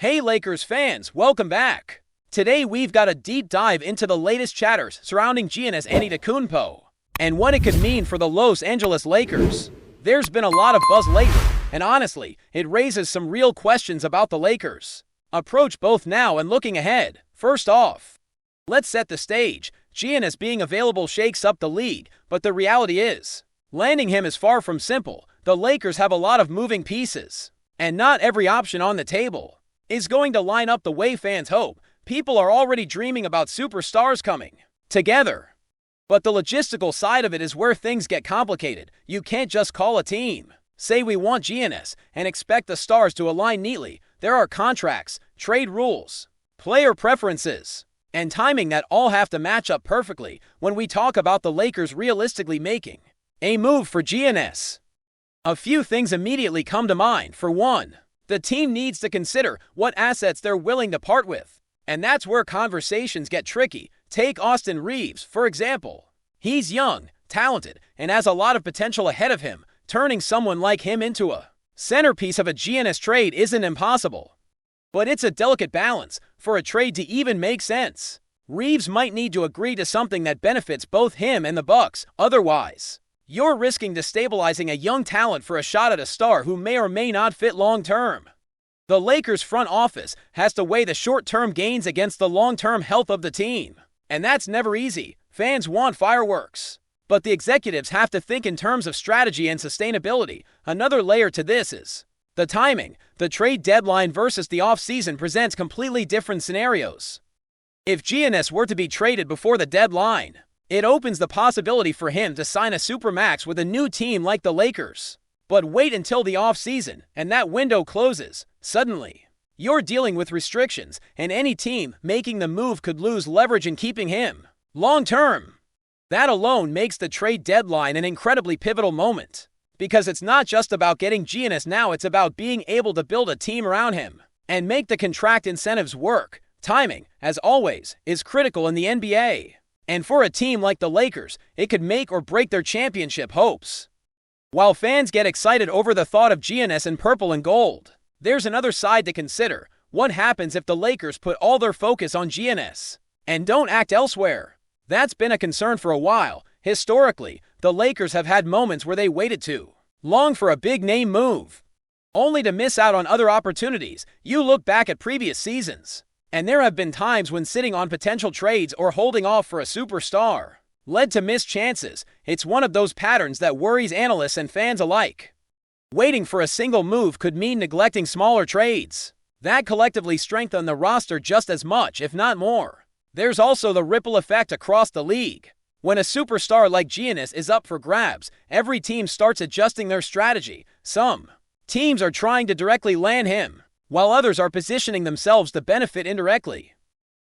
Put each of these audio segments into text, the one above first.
Hey Lakers fans, welcome back. Today we've got a deep dive into the latest chatters surrounding Giannis Antetokounmpo and what it could mean for the Los Angeles Lakers. There's been a lot of buzz lately, and honestly, it raises some real questions about the Lakers' approach both now and looking ahead. First off, let's set the stage. Giannis being available shakes up the league, but the reality is, landing him is far from simple. The Lakers have a lot of moving pieces, and not every option on the table is going to line up the way fans hope. People are already dreaming about superstars coming together. But the logistical side of it is where things get complicated. You can't just call a team, say we want Giannis, and expect the stars to align neatly. There are contracts, trade rules, player preferences, and timing that all have to match up perfectly when we talk about the Lakers realistically making a move for Giannis. A few things immediately come to mind. For one, the team needs to consider what assets they're willing to part with. And that's where conversations get tricky. Take Austin Reeves, for example. He's young, talented, and has a lot of potential ahead of him. Turning someone like him into a centerpiece of a Giannis trade isn't impossible. But it's a delicate balance for a trade to even make sense. Reeves might need to agree to something that benefits both him and the Bucks. Otherwise, you're risking destabilizing a young talent for a shot at a star who may or may not fit long-term. The Lakers front office has to weigh the short-term gains against the long-term health of the team. And that's never easy. Fans want fireworks, but the executives have to think in terms of strategy and sustainability. Another layer to this is the timing. The trade deadline versus the offseason presents completely different scenarios. If Giannis were to be traded before the deadline, it opens the possibility for him to sign a supermax with a new team like the Lakers. But wait until the offseason, and that window closes. Suddenly, you're dealing with restrictions, and any team making the move could lose leverage in keeping him long-term. That alone makes the trade deadline an incredibly pivotal moment, because it's not just about getting Giannis now, it's about being able to build a team around him and make the contract incentives work. Timing, as always, is critical in the NBA. And for a team like the Lakers, it could make or break their championship hopes. While fans get excited over the thought of Giannis in purple and gold, there's another side to consider. What happens if the Lakers put all their focus on Giannis and don't act elsewhere? That's been a concern for a while. Historically, the Lakers have had moments where they waited too long for a big-name move, only to miss out on other opportunities. You look back at previous seasons, and there have been times when sitting on potential trades or holding off for a superstar led to missed chances. It's one of those patterns that worries analysts and fans alike. Waiting for a single move could mean neglecting smaller trades that collectively strengthen the roster just as much, if not more. There's also the ripple effect across the league. When a superstar like Giannis is up for grabs, every team starts adjusting their strategy. Some teams are trying to directly land him, while others are positioning themselves to benefit indirectly,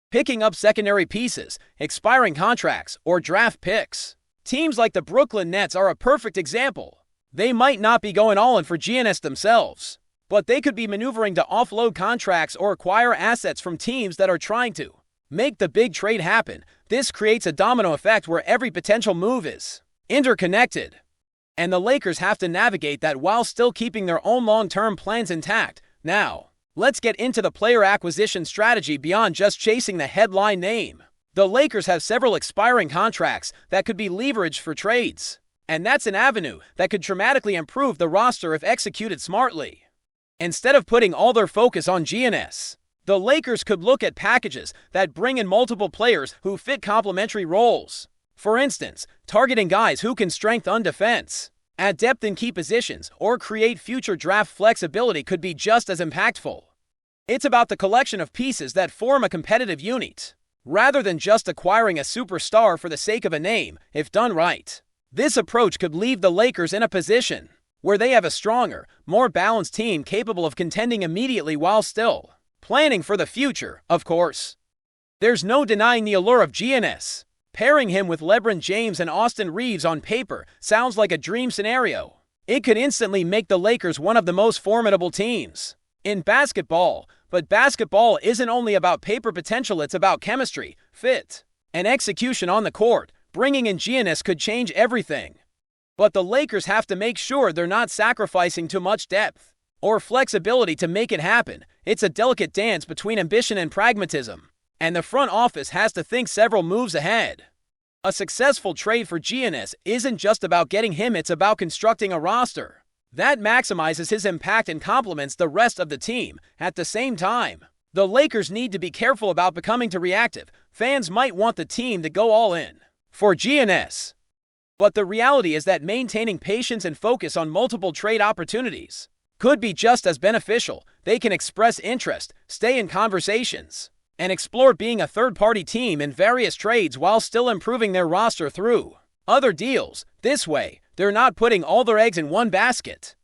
picking up secondary pieces, expiring contracts, or draft picks. Teams like the Brooklyn Nets are a perfect example. They might not be going all in for Giannis themselves, but they could be maneuvering to offload contracts or acquire assets from teams that are trying to make the big trade happen. This creates a domino effect where every potential move is interconnected, and the Lakers have to navigate that while still keeping their own long-term plans intact. Now, let's get into the player acquisition strategy beyond just chasing the headline name. The Lakers have several expiring contracts that could be leveraged for trades, and that's an avenue that could dramatically improve the roster if executed smartly. Instead of putting all their focus on Giannis, the Lakers could look at packages that bring in multiple players who fit complementary roles. For instance, targeting guys who can strengthen defense, add depth in key positions, or create future draft flexibility could be just as impactful. It's about the collection of pieces that form a competitive unit, rather than just acquiring a superstar for the sake of a name. If done right, this approach could leave the Lakers in a position where they have a stronger, more balanced team capable of contending immediately while still planning for the future. Of course, there's no denying the allure of Giannis. Pairing him with LeBron James and Austin Reeves on paper sounds like a dream scenario. It could instantly make the Lakers one of the most formidable teams in basketball. But basketball isn't only about paper potential, it's about chemistry, fit, and execution on the court. Bringing in Giannis could change everything. But the Lakers have to make sure they're not sacrificing too much depth or flexibility to make it happen. It's a delicate dance between ambition and pragmatism, and the front office has to think several moves ahead. A successful trade for Giannis isn't just about getting him, it's about constructing a roster that maximizes his impact and complements the rest of the team. At the same time, the Lakers need to be careful about becoming too reactive. Fans might want the team to go all in for Giannis, but the reality is that maintaining patience and focus on multiple trade opportunities could be just as beneficial. They can express interest, stay in conversations, and explore being a third-party team in various trades while still improving their roster through other deals. This way, they're not putting all their eggs in one basket,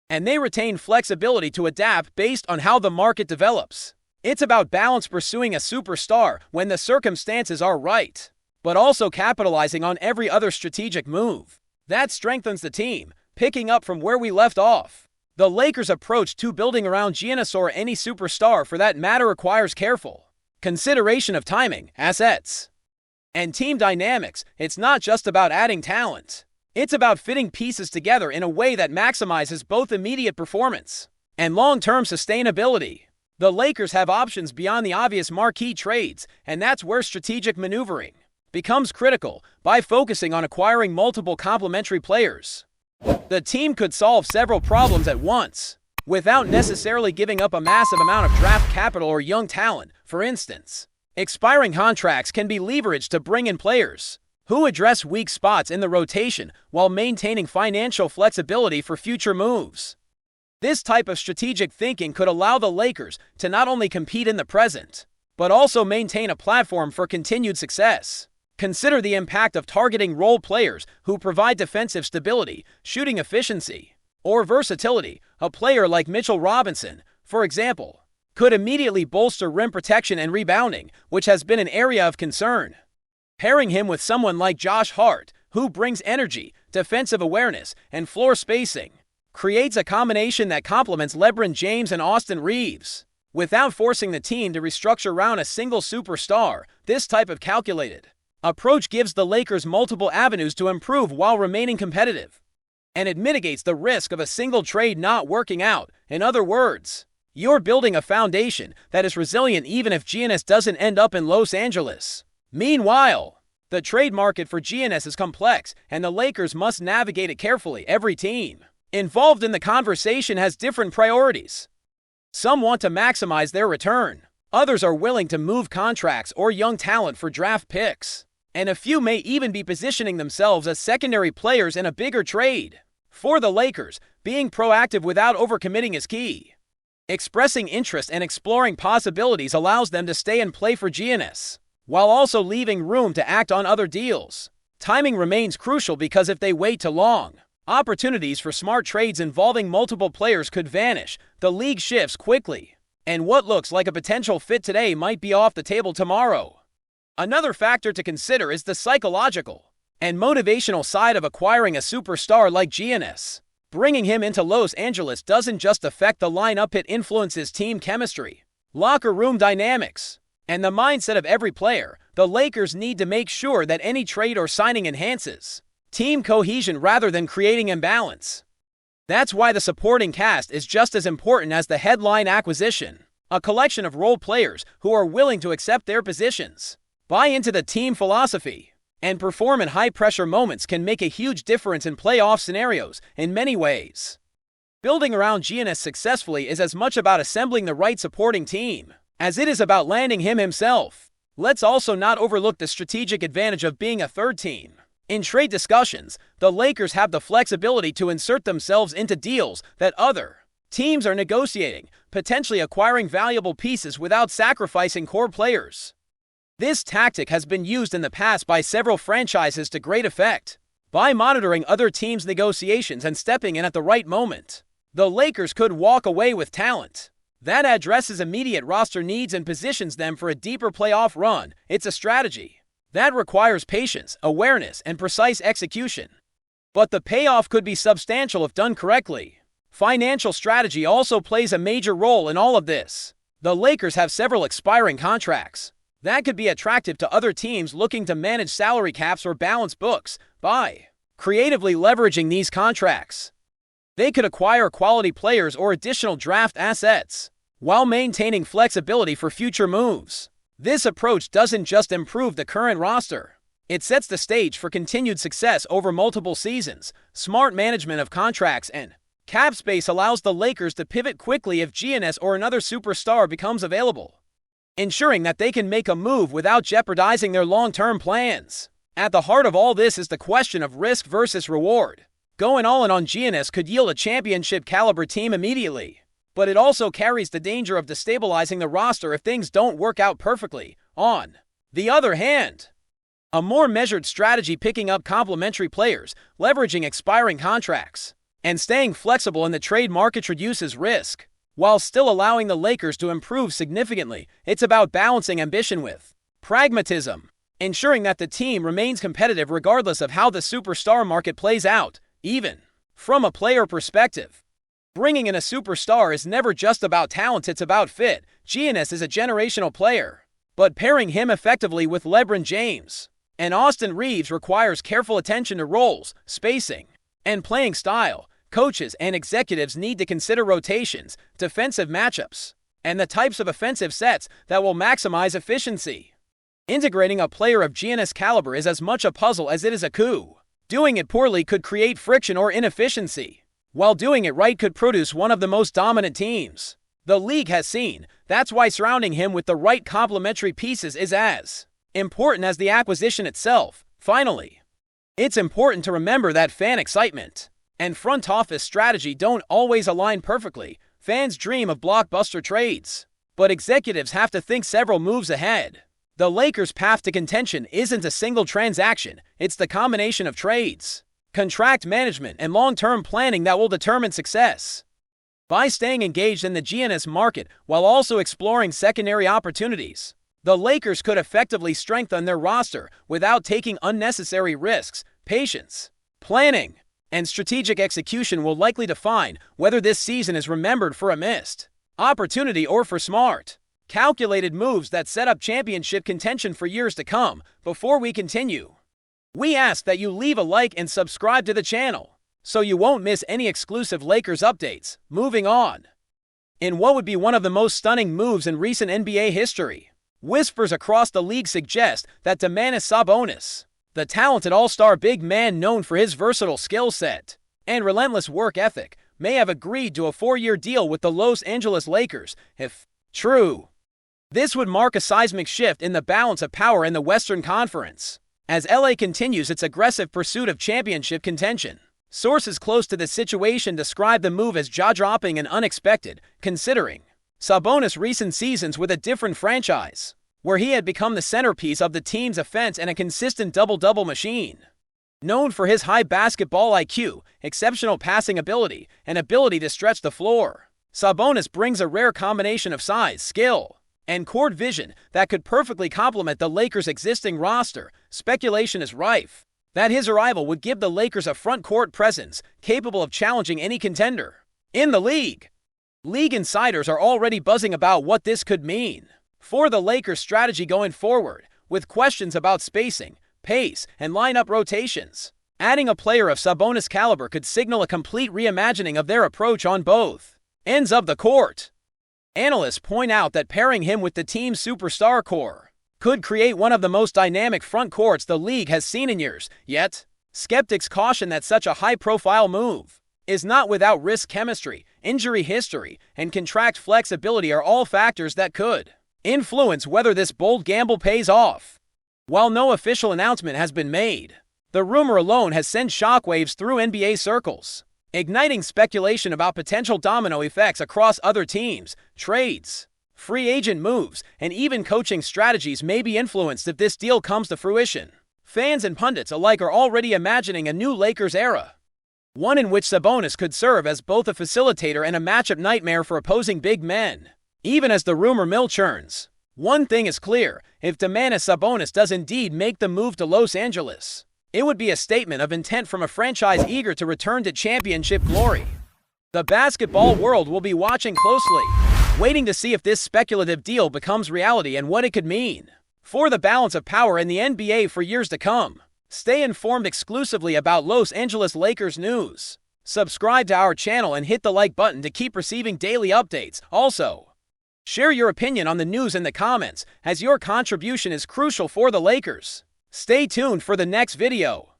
and they retain flexibility to adapt based on how the market develops. It's about balance, pursuing a superstar when the circumstances are right, but also capitalizing on every other strategic move that strengthens the team. Picking up from where we left off, the Lakers' approach to building around Giannis, or any superstar for that matter, requires careful consideration of timing, assets, and team dynamics. It's not just about adding talent. It's about fitting pieces together in a way that maximizes both immediate performance and long-term sustainability. The Lakers have options beyond the obvious marquee trades, and that's where strategic maneuvering becomes critical. By focusing on acquiring multiple complementary players, the team could solve several problems at once without necessarily giving up a massive amount of draft capital or young talent. For instance, expiring contracts can be leveraged to bring in players who address weak spots in the rotation while maintaining financial flexibility for future moves. This type of strategic thinking could allow the Lakers to not only compete in the present, but also maintain a platform for continued success. Consider the impact of targeting role players who provide defensive stability, shooting efficiency, or versatility. A player like Mitchell Robinson, for example, could immediately bolster rim protection and rebounding, which has been an area of concern. Pairing him with someone like Josh Hart, who brings energy, defensive awareness, and floor spacing, creates a combination that complements LeBron James and Austin Reeves without forcing the team to restructure around a single superstar. This type of calculated approach gives the Lakers multiple avenues to improve while remaining competitive, and it mitigates the risk of a single trade not working out. In other words, you're building a foundation that is resilient even if Giannis doesn't end up in Los Angeles. Meanwhile, the trade market for Giannis is complex, and the Lakers must navigate it carefully. Every team involved in the conversation has different priorities. Some want to maximize their return, others are willing to move contracts or young talent for draft picks, and a few may even be positioning themselves as secondary players in a bigger trade. For the Lakers, being proactive without overcommitting is key. Expressing interest and exploring possibilities allows them to stay and play for Giannis, while also leaving room to act on other deals. Timing remains crucial, because if they wait too long, opportunities for smart trades involving multiple players could vanish. The league shifts quickly, and what looks like a potential fit today might be off the table tomorrow. Another factor to consider is the psychological and motivational side of acquiring a superstar like Giannis. Bringing him into Los Angeles doesn't just affect the lineup, it influences team chemistry, locker room dynamics, and the mindset of every player. The Lakers need to make sure that any trade or signing enhances team cohesion rather than creating imbalance. That's why the supporting cast is just as important as the headline acquisition. A collection of role players who are willing to accept their positions, buy into the team philosophy, and perform in high-pressure moments can make a huge difference in playoff scenarios. In many ways, building around Giannis successfully is as much about assembling the right supporting team as it is about landing him himself. Let's also not overlook the strategic advantage of being a third team. In trade discussions, the Lakers have the flexibility to insert themselves into deals that other teams are negotiating, potentially acquiring valuable pieces without sacrificing core players. This tactic has been used in the past by several franchises to great effect. By monitoring other teams' negotiations and stepping in at the right moment, the Lakers could walk away with talent that addresses immediate roster needs and positions them for a deeper playoff run. It's a strategy that requires patience, awareness, and precise execution, but the payoff could be substantial if done correctly. Financial strategy also plays a major role in all of this. The Lakers have several expiring contracts that could be attractive to other teams looking to manage salary caps or balance books. By creatively leveraging these contracts, They could acquire quality players or additional draft assets, while maintaining flexibility for future moves. This approach doesn't just improve the current roster. It sets the stage for continued success over multiple seasons. Smart management of contracts and cap space allows the Lakers to pivot quickly if GNS or another superstar becomes available, ensuring that they can make a move without jeopardizing their long-term plans. At the heart of all this is the question of risk versus reward. Going all in on GNS could yield a championship-caliber team immediately, but it also carries the danger of destabilizing the roster if things don't work out perfectly. On the other hand, a more measured strategy, picking up complementary players, leveraging expiring contracts, and staying flexible in the trade market reduces risk, while still allowing the Lakers to improve significantly. It's about balancing ambition with pragmatism, ensuring that the team remains competitive regardless of how the superstar market plays out. Even from a player perspective, bringing in a superstar is never just about talent, it's about fit. GNS is a generational player, but pairing him effectively with LeBron James and Austin Reeves requires careful attention to roles, spacing, and playing style. Coaches and executives need to consider rotations, defensive matchups, and the types of offensive sets that will maximize efficiency. Integrating a player of GNS caliber is as much a puzzle as it is a coup. Doing it poorly could create friction or inefficiency, while doing it right could produce one of the most dominant teams the league has seen. That's why surrounding him with the right complementary pieces is as important as the acquisition itself. Finally, it's important to remember that fan excitement and front office strategy don't always align perfectly. Fans dream of blockbuster trades, but executives have to think several moves ahead. The Lakers' path to contention isn't a single transaction, it's the combination of trades, contract management, and long-term planning that will determine success. By staying engaged in the GNS market while also exploring secondary opportunities, the Lakers could effectively strengthen their roster without taking unnecessary risks. Patience, planning, and strategic execution will likely define whether this season is remembered for a missed opportunity or for smart, calculated moves that set up championship contention for years to come. Before we continue, we ask that you leave a like and subscribe to the channel so you won't miss any exclusive Lakers updates. Moving on. In what would be one of the most stunning moves in recent NBA history, whispers across the league suggest that DOMANTAS Sabonis, the talented all-star big man known for his versatile skill set and relentless work ethic, may have agreed to a 4-year deal with the Los Angeles Lakers. If true, this would mark a seismic shift in the balance of power in the Western Conference, as LA continues its aggressive pursuit of championship contention. Sources close to the situation describe the move as jaw-dropping and unexpected, considering Sabonis' recent seasons with a different franchise, where he had become the centerpiece of the team's offense and a consistent double-double machine. Known for his high basketball IQ, exceptional passing ability, and ability to stretch the floor, Sabonis brings a rare combination of size, skill, and court vision that could perfectly complement the Lakers' existing roster. Speculation is rife that his arrival would give the Lakers a front-court presence capable of challenging any contender in the league. League insiders are already buzzing about what this could mean for the Lakers' strategy going forward, with questions about spacing, pace, and lineup rotations. Adding a player of Sabonis' caliber could signal a complete reimagining of their approach on both ends of the court. Analysts point out that pairing him with the team's superstar core could create one of the most dynamic front courts the league has seen in years. Yet, skeptics caution that such a high-profile move is not without risk. Chemistry, injury history, and contract flexibility are all factors that could influence whether this bold gamble pays off. While no official announcement has been made, the rumor alone has sent shockwaves through NBA circles, igniting speculation about potential domino effects across other teams. Trades, free agent moves, and even coaching strategies may be influenced if this deal comes to fruition. Fans and pundits alike are already imagining a new Lakers era, one in which Sabonis could serve as both a facilitator and a matchup nightmare for opposing big men. Even as the rumor mill churns, one thing is clear: if DOMANTAS Sabonis does indeed make the move to Los Angeles, it would be a statement of intent from a franchise eager to return to championship glory. The basketball world will be watching closely, waiting to see if this speculative deal becomes reality and what it could mean for the balance of power in the NBA for years to come. Stay informed exclusively about Los Angeles Lakers news Subscribe to our channel and hit the like button to keep receiving daily updates. Also, share your opinion on the news in the comments, as your contribution is crucial for the Lakers. Stay tuned for the next video.